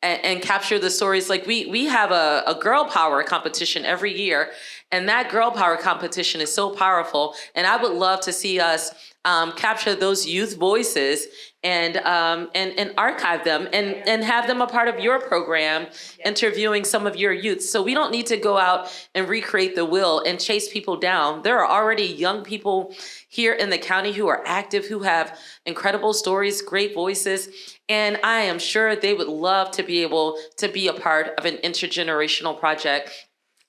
and capture the stories. Like we have a girl power competition every year, and that girl power competition is so powerful. And I would love to see us capture those youth voices and archive them and have them a part of your program, interviewing some of your youth. So we don't need to go out and recreate the wheel and chase people down. There are already young people here in the county who are active, who have incredible stories, great voices. And I am sure they would love to be able to be a part of an intergenerational project.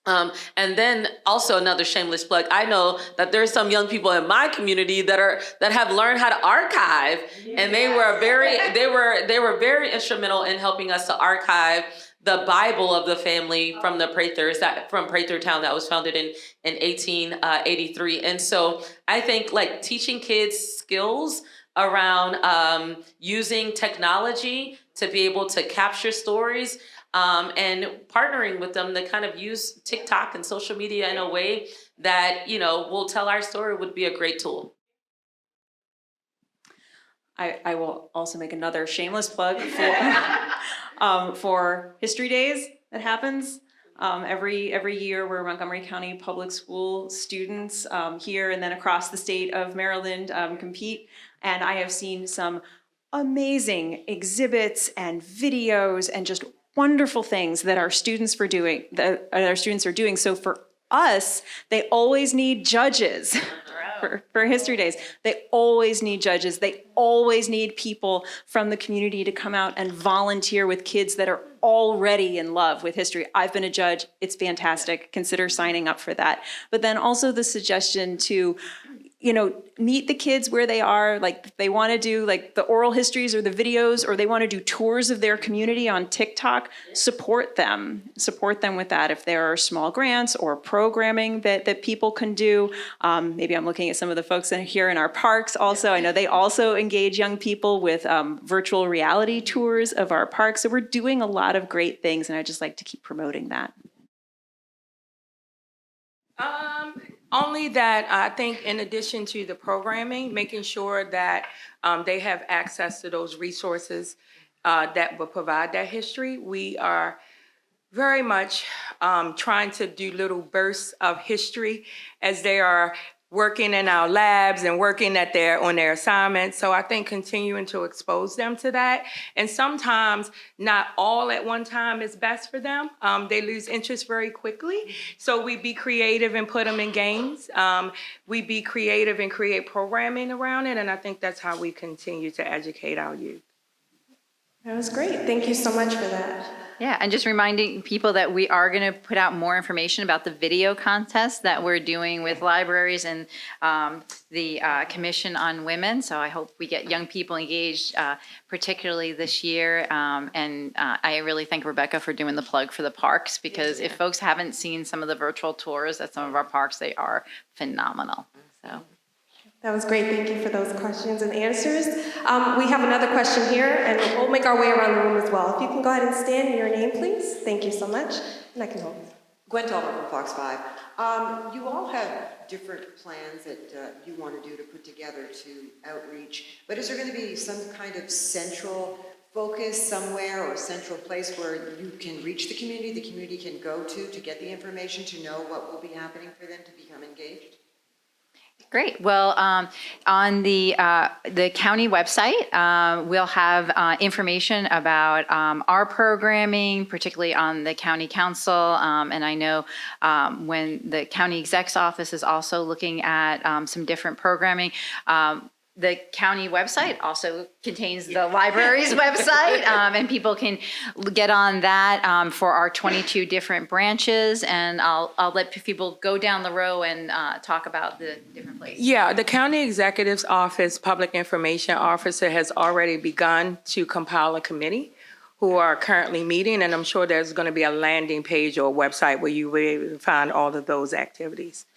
And then also another shameless plug. I know that there's some young people in my community that have learned how to archive, and they were very instrumental in helping us to archive the Bible of the family from the Prathers, from Prathertown, that was founded in 1883. And so I think like teaching kids skills around using technology to be able to capture stories, and partnering with them to kind of use TikTok and social media in a way that, will tell our story would be a great tool. I will also make another shameless plug for History Days that happens every year, where Montgomery County Public School students here and then across the state of Maryland compete. And I have seen some amazing exhibits and videos and just wonderful things that our students are doing. So for us, they always need judges. For History Days, they always need judges. They always need people from the community to come out and volunteer with kids that are already in love with history. I've been a judge. It's fantastic. Consider signing up for that. But then also the suggestion to, meet the kids where they are. Like they want to do like the oral histories or the videos, or they want to do tours of their community on TikTok, support them with that. If there are small grants or programming that people can do, maybe I'm looking at some of the folks here in our parks also. I know they also engage young people with virtual reality tours of our parks. So we're doing a lot of great things, and I just like to keep promoting that. Only that I think in addition to the programming, making sure that they have access to those resources that will provide that history. We are very much trying to do little bursts of history as they are working in our labs and working on their assignments. So I think continuing to expose them to that. And sometimes not all at one time is best for them. They lose interest very quickly. So we be creative and put them in games. We be creative and create programming around it. And I think that's how we continue to educate our youth. That was great. Thank you so much for that. Yeah, and just reminding people that we are going to put out more information about the video contest that we're doing with libraries and the Commission on Women. So I hope we get young people engaged, particularly this year. And I really thank Rebecca for doing the plug for the parks, because if folks haven't seen some of the virtual tours at some of our parks, they are phenomenal. So. That was great. Thank you for those questions and answers. We have another question here, and we'll make our way around the room as well. If you can go ahead and stand in your name, please. Thank you so much. And I can hold. Gwen Tolmer from Fox 5. You all have different plans that you want to do to put together to outreach, but is there going to be some kind of central focus somewhere or central place where you can reach the community can go to get the information to know what will be happening for them to become engaged? Great. Well, on the county website, we'll have information about our programming, particularly on the county council. And I know when the county exec's office is also looking at some different programming. The county website also contains the library's website, and people can get on that for our 22 different branches. And I'll let people go down the row and talk about the different places. Yeah, the county executive's office, public information officer, has already begun to compile a committee who are currently meeting, and I'm sure there's going to be a landing page or a website where you will be able to find all of those activities.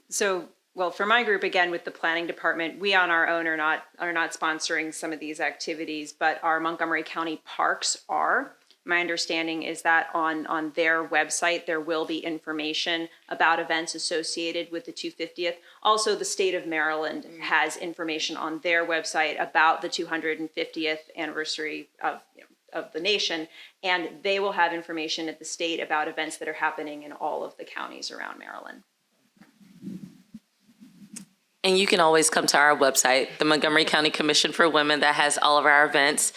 So, well, for my group, again, with the planning department, we on our own are not sponsoring some of these activities, but our Montgomery County parks are. My understanding is that on their website, there will be information about events associated with the 250th. Also, the state of Maryland has information on their website about the 250th anniversary of the nation, and they will have information at the state about events that are happening in all of the counties around Maryland. And you can always come to our website, the Montgomery County Commission for Women, that has all of our events.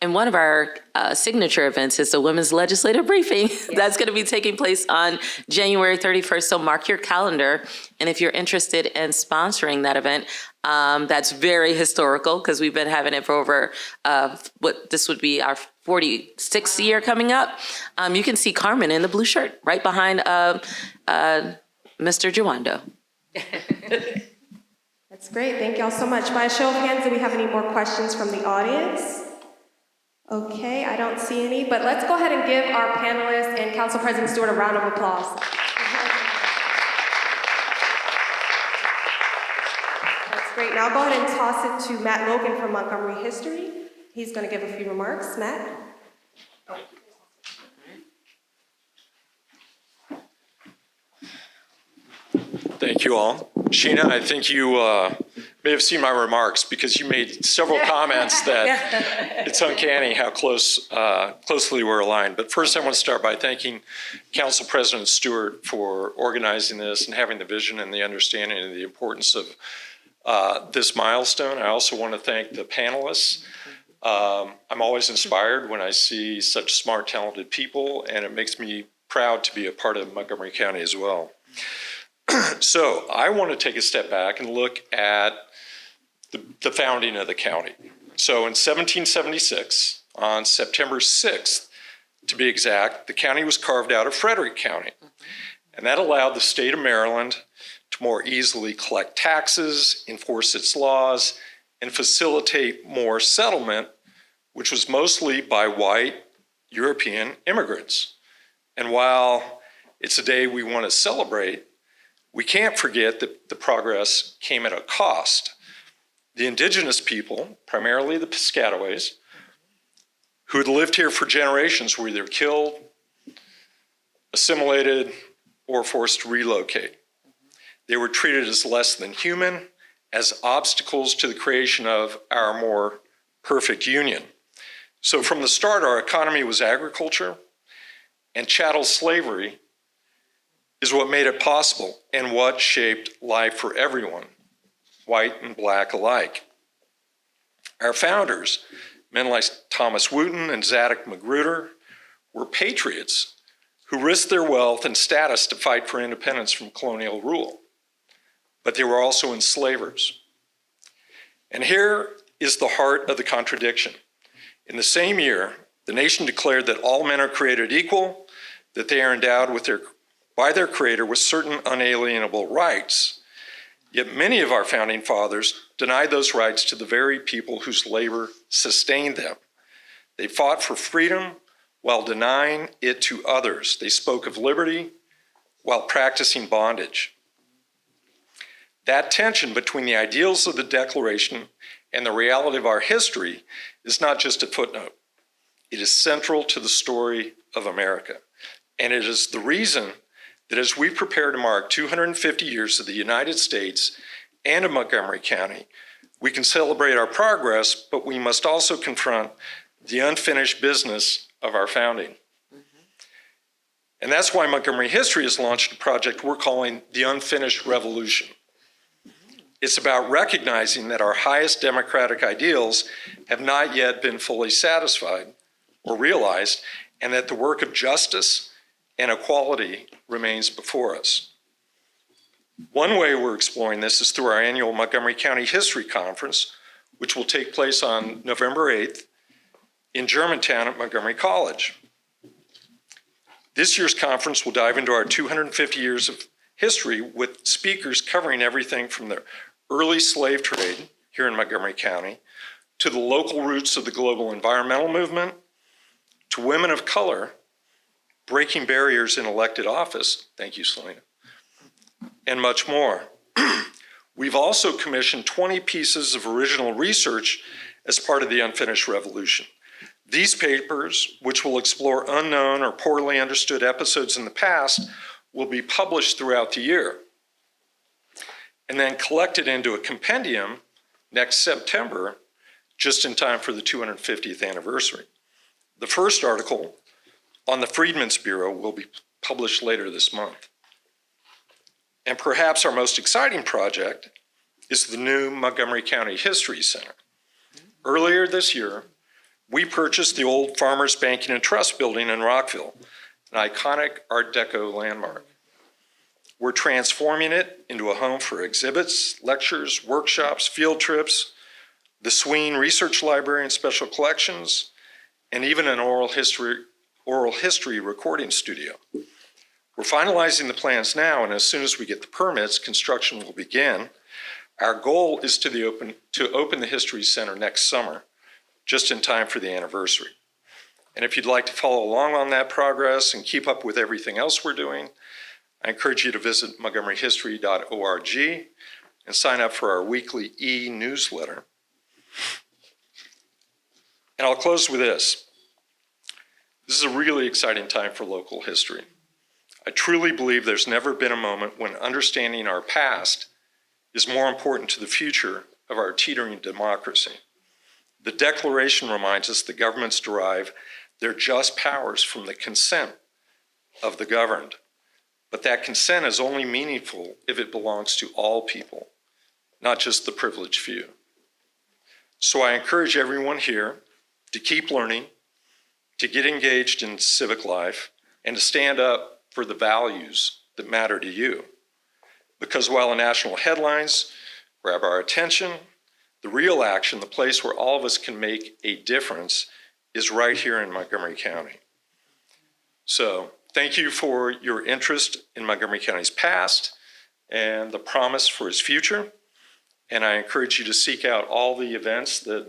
And one of our signature events is the Women's Legislative Briefing. That's going to be taking place on January 31st, so mark your calendar. And if you're interested in sponsoring that event, that's very historical because we've been having it for over, this would be our 46th year coming up. You can see Carmen in the blue shirt right behind Mr. Jawando. That's great. Thank you all so much. By a show of hands, do we have any more questions from the audience? Okay, I don't see any, but let's go ahead and give our panelists and Council President Stewart a round of applause. That's great. Now I'll go ahead and toss it to Matt Logan from Montgomery History. He's going to give a few remarks. Matt? Thank you all. Sheena, I think you may have seen my remarks because you made several comments that it's uncanny how closely we're aligned. But first I want to start by thanking Council President Stewart for organizing this and having the vision and the understanding of the importance of this milestone. I also want to thank the panelists. I'm always inspired when I see such smart, talented people, and it makes me proud to be a part of Montgomery County as well. So I want to take a step back and look at the founding of the county. So in 1776, on September 6th, to be exact, the county was carved out of Frederick County. And that allowed the state of Maryland to more easily collect taxes, enforce its laws, and facilitate more settlement, which was mostly by white European immigrants. And while it's a day we want to celebrate, we can't forget that the progress came at a cost. The indigenous people, primarily the Piscataways, who had lived here for generations, were either killed, assimilated, or forced to relocate. They were treated as less than human, as obstacles to the creation of our more perfect union. So from the start, our economy was agriculture, and chattel slavery is what made it possible and what shaped life for everyone, white and black alike. Our founders, men like Thomas Wooten and Zadock Magruder, were patriots who risked their wealth and status to fight for independence from colonial rule. But they were also enslavers. And here is the heart of the contradiction. In the same year, the nation declared that all men are created equal, that they are endowed by their Creator with certain unalienable rights. Yet many of our founding fathers denied those rights to the very people whose labor sustained them. They fought for freedom while denying it to others. They spoke of liberty while practicing bondage. That tension between the ideals of the Declaration and the reality of our history is not just a footnote. It is central to the story of America. And it is the reason that as we prepare to mark 250 years of the United States and of Montgomery County, we can celebrate our progress, but we must also confront the unfinished business of our founding. And that's why Montgomery History has launched a project we're calling the Unfinished Revolution. It's about recognizing that our highest democratic ideals have not yet been fully satisfied or realized, and that the work of justice and equality remains before us. One way we're exploring this is through our annual Montgomery County History Conference, which will take place on November 8th in Germantown at Montgomery College. This year's conference will dive into our 250 years of history with speakers covering everything from the early slave trade here in Montgomery County to the local roots of the global environmental movement, to women of color breaking barriers in elected office, thank you, Selena, and much more. We've also commissioned 20 pieces of original research as part of the Unfinished Revolution. These papers, which will explore unknown or poorly understood episodes in the past, will be published throughout the year and then collected into a compendium next September, just in time for the 250th anniversary. The first article on the Freedmen's Bureau will be published later this month. And perhaps our most exciting project is the new Montgomery County History Center. Earlier this year, we purchased the old Farmers Banking and Trust building in Rockville, an iconic Art Deco landmark. We're transforming it into a home for exhibits, lectures, workshops, field trips, the Sween Research Library and Special Collections, and even an oral history recording studio. We're finalizing the plans now, and as soon as we get the permits, construction will begin. Our goal is to open the History Center next summer, just in time for the anniversary. And if you'd like to follow along on that progress and keep up with everything else we're doing, I encourage you to visit montgomeryhistory.org and sign up for our weekly e-newsletter. And I'll close with this. This is a really exciting time for local history. I truly believe there's never been a moment when understanding our past is more important to the future of our teetering democracy. The Declaration reminds us that governments derive their just powers from the consent of the governed. But that consent is only meaningful if it belongs to all people, not just the privileged few. So I encourage everyone here to keep learning, to get engaged in civic life, and to stand up for the values that matter to you. Because while the national headlines grab our attention, the real action, the place where all of us can make a difference, is right here in Montgomery County. So thank you for your interest in Montgomery County's past and the promise for its future. And I encourage you to seek out all the events that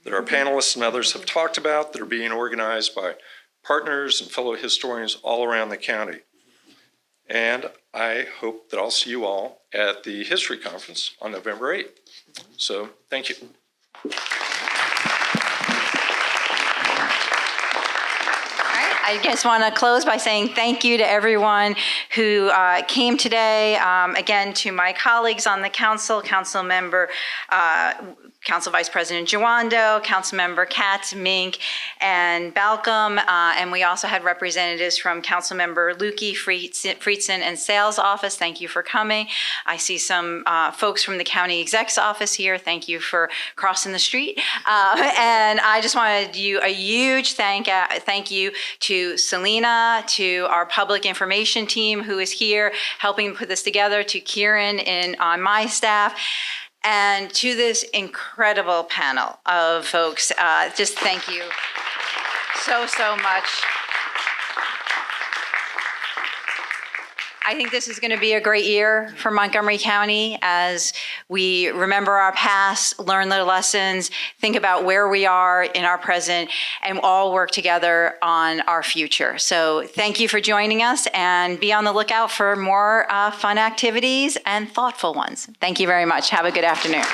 our panelists and others have talked about that are being organized by partners and fellow historians all around the county. And I hope that I'll see you all at the History Conference on November 8th. So thank you. I just want to close by saying thank you to everyone who came today. Again, to my colleagues on the council, Council Vice President Jawando, Councilmember Katz, Mink, and Balcom. And we also had representatives from Councilmember Lukey, Friedson, and Sales Office. Thank you for coming. I see some folks from the County Exec's Office here. Thank you for crossing the street. And I just wanted to do a huge thank you to Selena, to our public information team who is here helping put this together, to Kieran on my staff, and to this incredible panel of folks. Just thank you so much. I think this is going to be a great year for Montgomery County as we remember our past, learn the lessons, think about where we are in our present, and all work together on our future. So thank you for joining us, and be on the lookout for more fun activities and thoughtful ones. Thank you very much. Have a good afternoon.